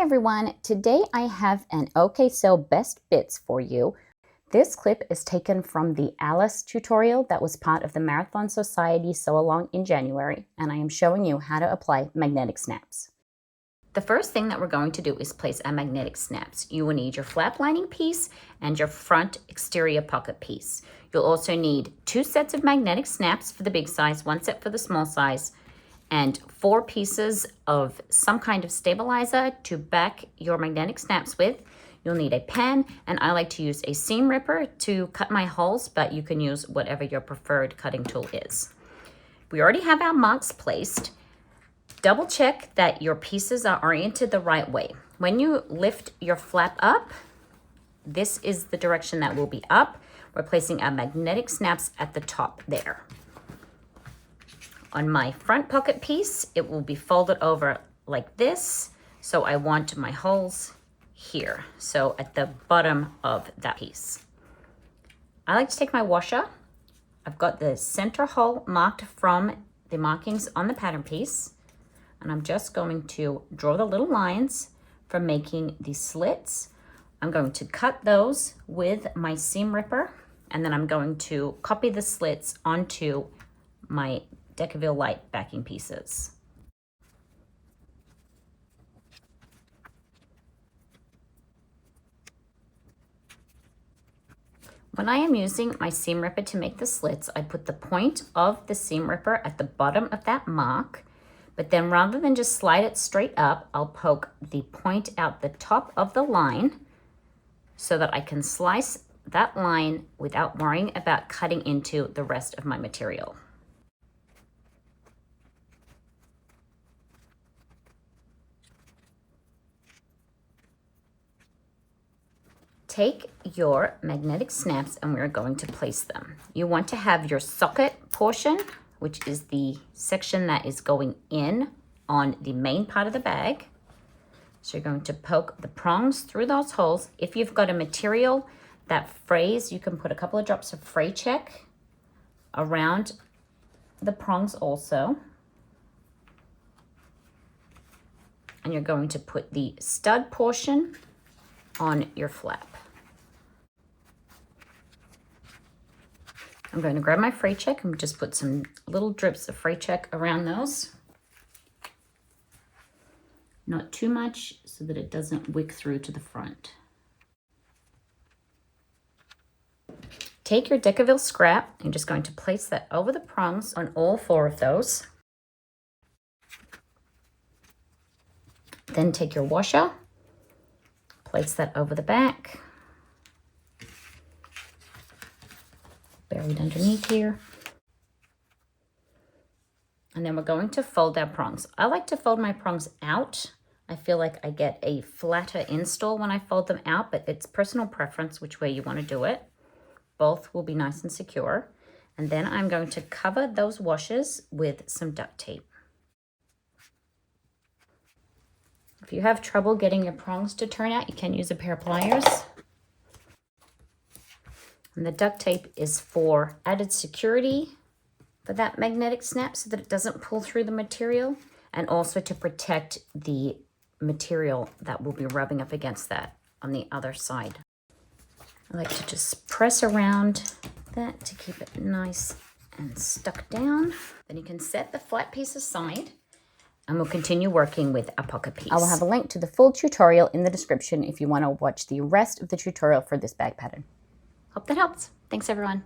everyone, today I have an OKSew best bits for you. This clip is taken from the Alice tutorial that was part of the Marathon Society sew along in January, and I am showing you how to apply magnetic snaps. The first thing that we're going to do is place our magnetic snaps. You will need your flap lining piece and your front exterior pocket piece. You'll also need 2 sets of magnetic snaps for the big size, 1 set for the small size, and 4 pieces of some kind of stabilizer to back your magnetic snaps with. You'll need a pen, and I like to use a seam ripper to cut my holes, but you can use whatever your preferred cutting tool is. We already have our marks placed. Double check that your pieces are oriented the right way. When you lift your flap up, this is the direction that will be up. We're placing our magnetic snaps at the top there. On my front pocket piece, it will be folded over like this. So I want my holes here. So at the bottom of that piece. I like to take my washer. I've got the center hole marked from the markings on the pattern piece. And I'm just going to draw the little lines for making the slits. I'm going to cut those with my seam ripper. And then I'm going to copy the slits onto my Decaville Light backing pieces. When I am using my seam ripper to make the slits, I put the point of the seam ripper at the bottom of that mark, but then rather than just slide it straight up, I'll poke the point out the top of the line so that I can slice that line without worrying about cutting into the rest of my material. Take your magnetic snaps and we're going to place them. You want to have your socket portion, which is the section that is going in on the main part of the bag. So you're going to poke the prongs through those holes. If you've got a material that frays, you can put a couple of drops of fray check around the prongs also. And you're going to put the stud portion on your flap. I'm going to grab my fray check and just put some little drips of fray check around those. Not too much so that it doesn't wick through to the front. Take your Decaville scrap. I'm just going to place that over the prongs on all 4 of those. Then take your washer, place that over the back. Buried underneath here. And then we're going to fold our prongs. I like to fold my prongs out. I feel like I get a flatter install when I fold them out, but it's personal preference which way you want to do it. Both will be nice and secure. And then I'm going to cover those washers with some duct tape. If you have trouble getting your prongs to turn out, you can use a pair of pliers. And the duct tape is for added security for that magnetic snap so that it doesn't pull through the material, and also to protect the material that will be rubbing up against that on the other side. I like to just press around that to keep it nice and stuck down. Then you can set the flat piece aside and we'll continue working with a pocket piece. I will have a link to the full tutorial in the description if you want to watch the rest of the tutorial for this bag pattern. Hope that helps. Thanks, everyone.